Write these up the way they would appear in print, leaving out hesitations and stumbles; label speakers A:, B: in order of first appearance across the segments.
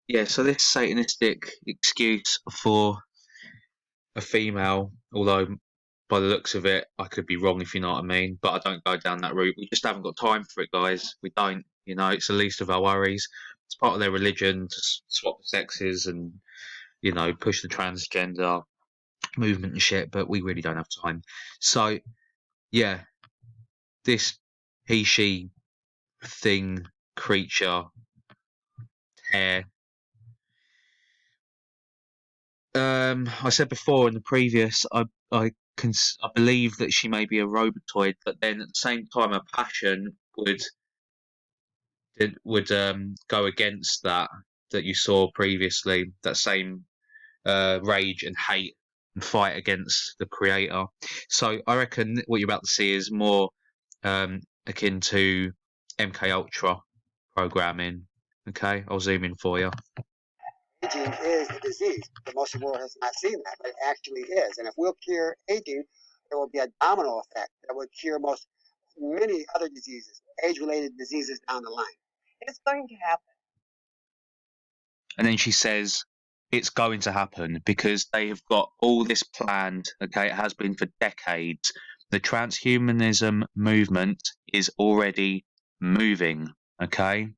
A: Yeah, so this satanistic excuse for a female, although by the looks of it, I could be wrong if you know what I mean, but I don't go down that route. We just haven't got time for it, guys. We don't. It's the least of our worries. It's part of their religion to swap the sexes and, push the transgender movement and shit, but we really don't have time. So, yeah, this he, she thing, creature, hair. I said before in the previous, I believe that she may be a robotoid, but then at the same time, her passion would go against that you saw previously. That same rage and hate and fight against the creator. So I reckon what you're about to see is more akin to MK Ultra programming. Okay, I'll zoom in for you.
B: Aging is a disease, but most of the world has not seen that, but it actually is. And if we'll cure aging, there will be a domino effect that will cure many other diseases, age-related diseases down the line. It's going to happen.
A: And then she says, it's going to happen because they have got all this planned. Okay, it has been for decades. The transhumanism movement is already moving. Okay,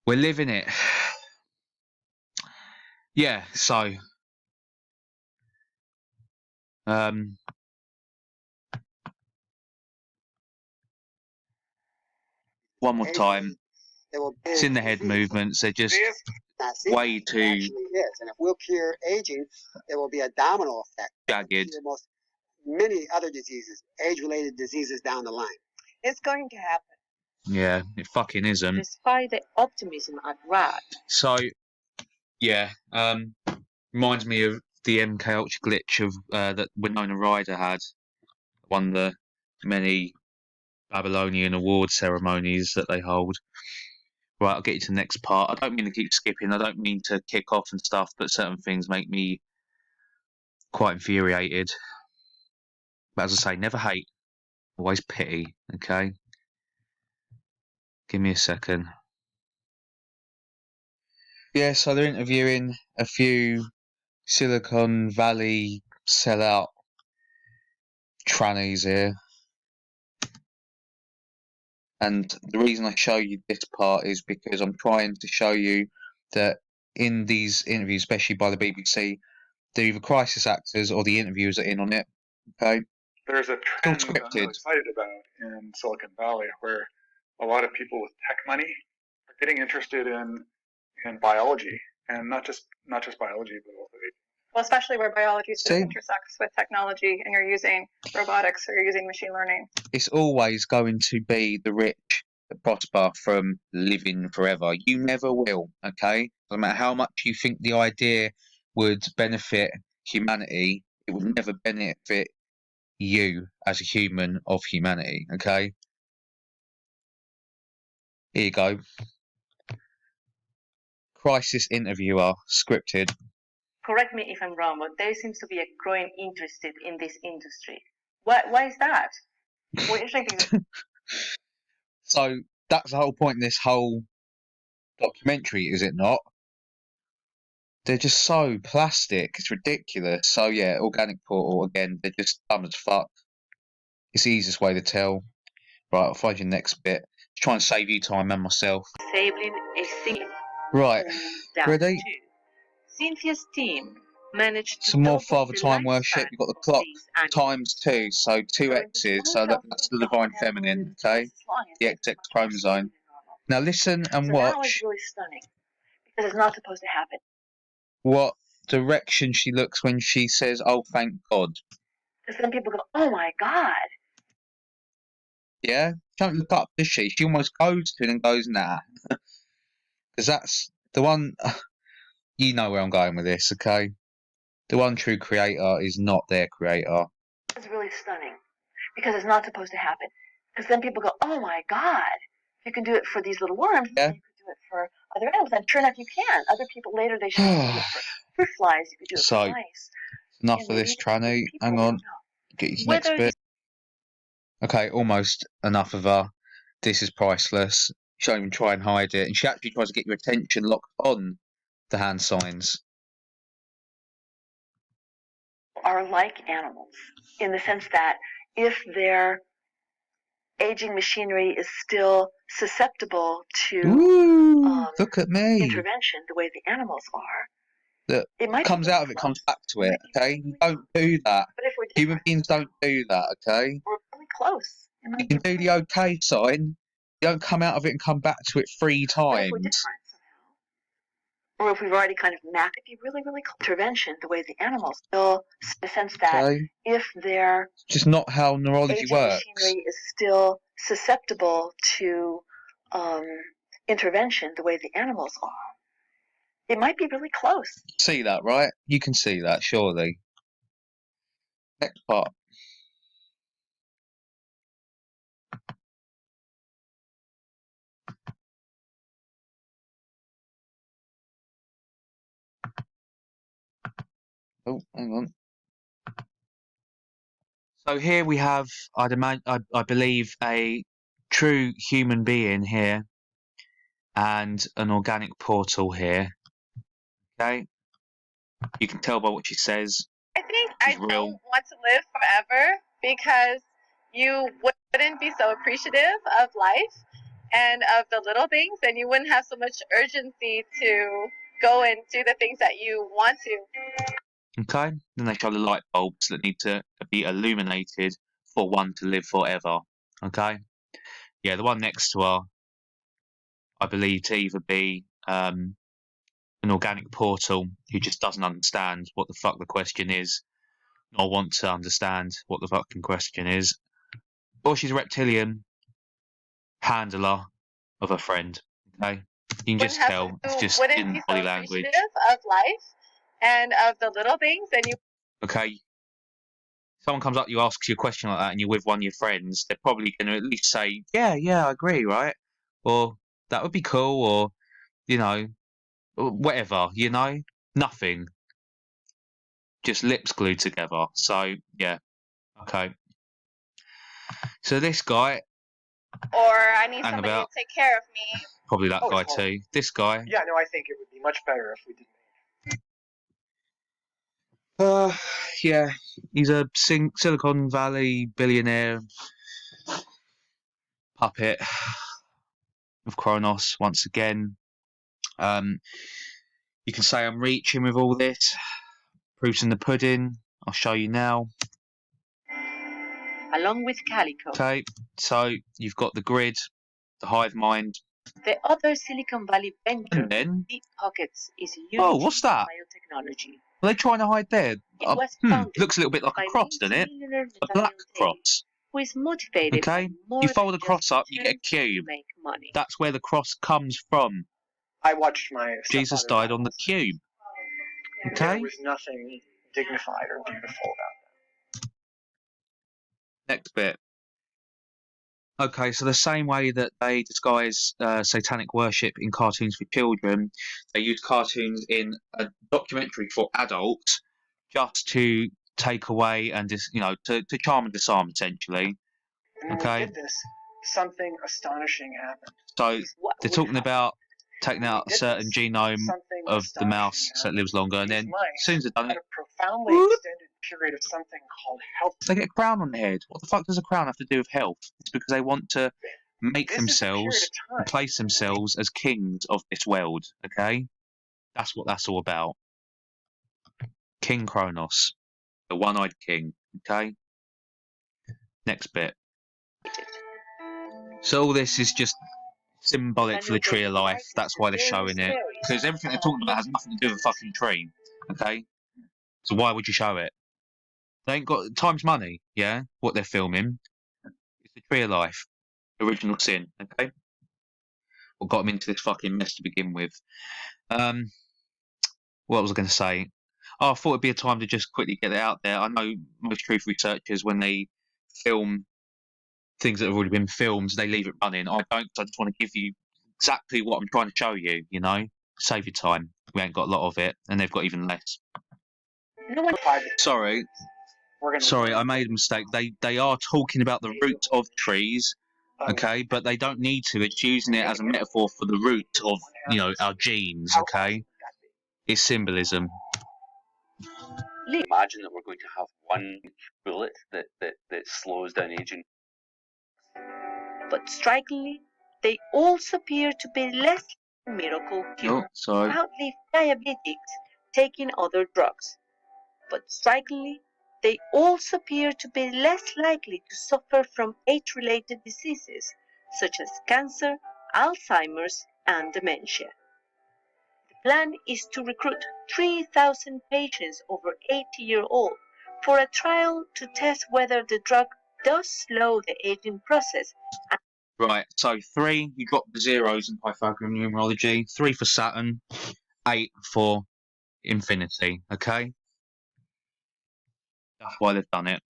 A: we're living it. Yeah, so one more time. It's in the head movements. They're just way too.
B: It actually is. And if we'll cure aging, there will be a domino effect.
A: Jagged.
B: Many other diseases, age-related diseases down the line. It's going to happen.
A: Yeah, it fucking isn't.
C: Despite the optimism I've read.
A: So, yeah, reminds me of the MK Ultra glitch of that Winona Ryder had, one of the many Babylonian award ceremonies that they hold. Right, I'll get you to the next part. I don't mean to keep skipping. I don't mean to kick off and stuff, but certain things make me quite infuriated. But as I say, never hate, always pity. Okay, give me a second. Yeah, so they're interviewing a few Silicon Valley sellout trannies here. And the reason I show you this part is because I'm trying to show you that in these interviews, especially by the BBC, they're either crisis actors or the interviewers are in on it. Okay?
D: There's a trend I'm really excited about in Silicon Valley where a lot of people with tech money are getting interested in biology, and not just biology, but also
E: well, especially where biology intersects with technology and you're using robotics or you're using machine learning.
A: It's always going to be the rich that prosper from living forever. You never will, okay? No matter how much you think the idea would benefit humanity, it would never benefit you as a human of humanity, okay? Here you go. Crisis interviewer, scripted.
C: Correct me if I'm wrong, but there seems to be a growing interest in this industry. Why is that?
A: So that's the whole point of this whole documentary, is it not? They're just so plastic, it's ridiculous. So yeah, Organic Portal, again, they're just dumb as fuck. It's the easiest way to tell. Right, I'll find you next bit. Try and save you time and myself.
C: Saving a scene.
A: Right, ready?
C: Cynthia's team managed to
A: some more Father Time worship. You've got the clock times 2, so 2 X's, so that's the divine feminine, okay? The XX chromosome. Now listen and watch.
C: That was really stunning because it's not supposed to happen.
A: What direction she looks when she says, "Oh, thank God."
C: Because some people go, "Oh my God."
A: Yeah, don't look up, does she? She almost goes to it and goes, "Nah," because that's the one. You know where I'm going with this, okay? The one true creator is not their creator.
C: It's really stunning because it's not supposed to happen. Because then people go, "Oh my God, you can do it for these little worms,
A: yeah.
C: You could do it for other animals." And sure enough, you can. Other people later they should do it for fruit flies. You could do it for mice.
A: Enough of this, tranny. Hang on, get you to the next bit. Okay, almost enough of her. This is priceless. She don't even try and hide it, and she actually tries to get your attention locked on the hand signs.
C: Are like animals in the sense that if their aging machinery is still susceptible to
A: Look at me.
C: intervention the way the animals are,
A: That
C: it might
A: comes out of it, comes back to it. Okay, you don't do that.
C: But if we're
A: Human beings don't do that. Okay,
C: we're really close.
A: you can do the okay sign. You don't come out of it and come back to it 3
C: But if we're
A: times.
C: different somehow, or if we've already kind of mapped it, be really intervention the way the animals still, in the sense that if their
A: Just not how neurology
C: aging
A: works.
C: machinery is still susceptible to intervention the way the animals are, it might be really close.
A: See that, right? You can see that, surely. Next part. Oh, hang on. So here we have, I believe, a true human being here, and an organic portal here. Okay, you can tell by what she says.
E: I think I don't want to live forever because you wouldn't be so appreciative of life and of the little things, and you wouldn't have so much urgency to go and do the things that you want to.
A: Okay, then they show the light bulbs that need to be illuminated for one to live forever. Okay, yeah, the one next to her, I believe to either be an organic portal who just doesn't understand what the fuck the question is, nor want to understand what the fucking question is, or she's a reptilian handler of a friend. Okay, you can just tell it's just in body language.
E: Of life and of the little things, and you.
A: Okay, someone comes up, you ask you a question like that, and you're with one of your friends, they're probably going to at least say, yeah, I agree, right? Or that would be cool, or, you know, whatever, you know? Nothing. Just lips glued together. So, yeah. Okay. So this guy.
E: Or I need somebody to take care of me.
A: Probably that guy too. This guy.
B: Yeah, no, I think it would be much better if we didn't.
A: Yeah, he's a Silicon Valley billionaire puppet of Kronos once again. You can say I'm reaching with all this. Proof's in the pudding. I'll show you now.
C: Along with Calico.
A: Okay, so you've got the grid, the hive mind.
C: The other Silicon Valley venture,
A: And then,
C: Deep Pockets, is
A: oh, what's that?
C: biotechnology.
A: Are they trying to hide there? Looks a little bit like a cross, doesn't it? A black cross.
C: Who is motivated
A: okay, you fold the cross up, you get a cube. That's where the cross comes from.
B: I watched my
A: Jesus died on the cube. Okay?
B: There was nothing dignified or beautiful about that.
A: Next bit. Okay, so the same way that they disguise satanic worship in cartoons for children, they use cartoons in a documentary for adults just to take away and just, to charm and disarm, essentially.
B: And when we did this, something astonishing happened.
A: So they're talking about taking out a certain genome of the mouse so it lives longer, and then as soon as they've done it,
B: a profoundly extended period of something called health.
A: They get a crown on their head. What the fuck does a crown have to do with health? It's because they want to make themselves and place themselves as kings of this world. Okay, that's what that's all about. King Kronos, the one-eyed king. Okay. Next bit. So all this is just symbolic for the tree of life. That's why they're showing it, because everything they're talking about has nothing to do with a fucking tree. Okay. So why would you show it? They ain't got time's money, yeah. What they're filming, it's the tree of life, original sin. Okay, what got them into this fucking mess to begin with? What was I going to say? Oh, I thought it'd be a time to just quickly get it out there. I know most truth researchers, when they film things that have already been filmed, they leave it running. I don't. I just want to give you exactly what I'm trying to show you. You know, save your time. We ain't got a lot of it, and they've got even less. Sorry, I made a mistake. They are talking about the roots of trees, Okay, but they don't need to. It's using it as a metaphor for the root of, you know, our genes. Okay, it's symbolism.
F: Imagine that we're going to have one bullet that slows down aging.
C: But strikingly, they also appear to be less miracle cure. Proudly diabetics taking other drugs. But strikingly, they also appear to be less likely to suffer from age-related diseases such as cancer, Alzheimer's, and dementia. The plan is to recruit 3,000 patients over 80-year-old for a trial to test whether the drug does slow the aging process.
A: Right, so 3, you got the zeros in Pythagorean numerology. 3 for Saturn, 8 for infinity. Okay, that's why they've done it.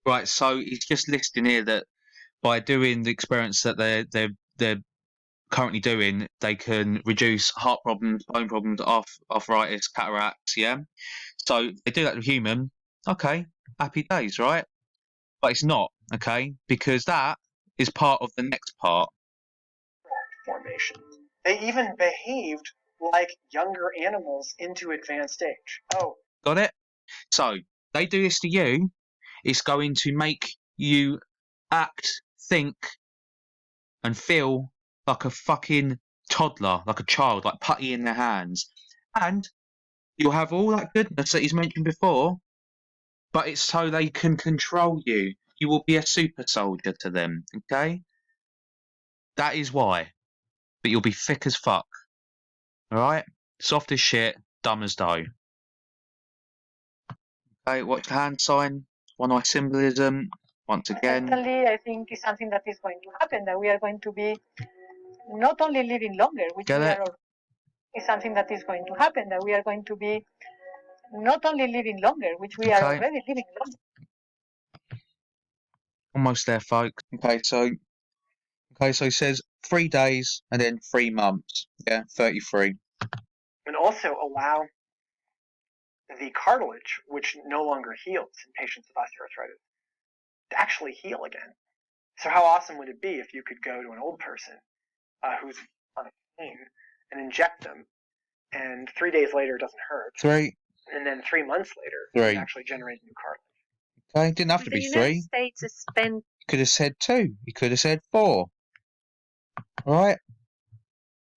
A: Right, so he's just listing here that by doing the experiments that they're currently doing, they can reduce heart problems, bone problems, arthritis, cataracts. Yeah, so they do that with human. Okay, happy days, right? But it's not, okay, because that is part of the next part.
G: Formation. They even behaved like younger animals into advanced age. Oh.
A: Got it? So they do this to you. It's going to make you act, think, and feel like a fucking toddler, like a child, like putty in their hands. And you'll have all that goodness that he's mentioned before, but it's so they can control you. You will be a super soldier to them, okay? That is why. But you'll be thick as fuck. Alright? Soft as shit, dumb as dough. Okay, watch the hand sign. One-eye symbolism. Once again.
H: Certainly, I think it's something that is going to happen, that we are going to be not only living longer, which we are already, it's something that is going to happen, that we are going to be not only living longer, which we are already living longer.
A: Almost there, folks. Okay, so it says 3 days and then 3 months. Yeah, 33.
G: And also allow the cartilage, which no longer heals in patients with osteoarthritis, to actually heal again. So how awesome would it be if you could go to an old person who's on a pain and inject them, and 3 days later it doesn't hurt.
A: 3.
G: And then 3 months later, it actually generates new cartilage.
A: Okay, it didn't have to be 3.
C: States is spent.
A: You could have said 2. You could have said 4. Alright?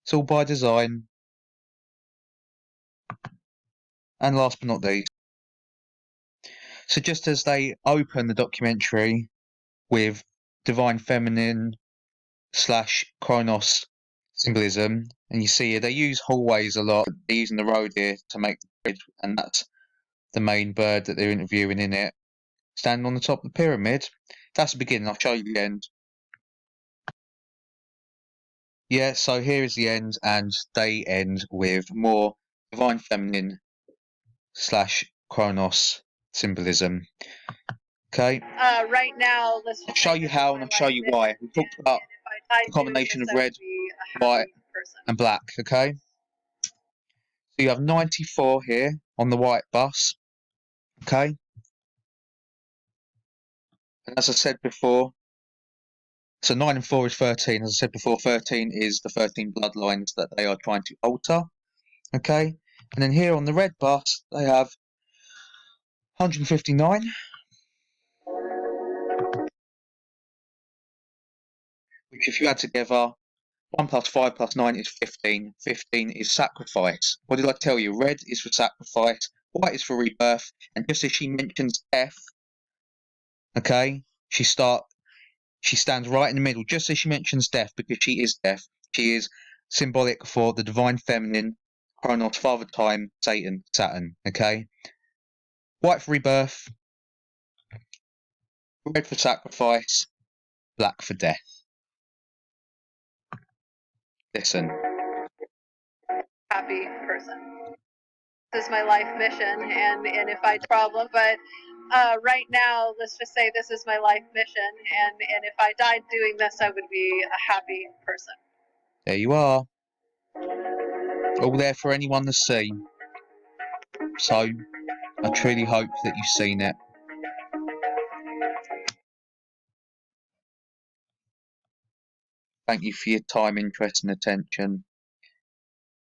A: It's all by design. And last but not least. So just as they open the documentary with divine feminine / Kronos symbolism, and you see they use hallways a lot. They're using the road here to make the bridge, and that's the main bird that they're interviewing in it. Standing on the top of the pyramid. That's the beginning. I'll show you the end. Yeah, so here is the end, and they end with more divine feminine / Kronos symbolism. Okay.
E: Right now, let's
A: I'll show you how and I'll show you why. We talked about the combination of red, white, and black. Okay. So you have 94 here on the white bus. Okay. And as I said before, so 9 and 4 is 13. As I said before, 13 is the 13 bloodlines that they are trying to alter. Okay. And then here on the red bus, they have 159. Which, if you add together, 1 + 5 + 9 is 15. 15 is sacrifice. What did I tell you? Red is for sacrifice, white is for rebirth, and just as she mentions death, okay, she stands right in the middle, just as she mentions death, because she is death. She is symbolic for the divine feminine, Kronos, Father Time, Satan, Saturn, okay? White for rebirth, red for sacrifice, black for death. Listen.
E: Happy person. This is my life mission, and if I problem, but right now, let's just say this is my life mission, and if I died doing this, I would be a happy person.
A: There you are. All there for anyone to see. So, I truly hope that you've seen it. Thank you for your time, interest, and attention.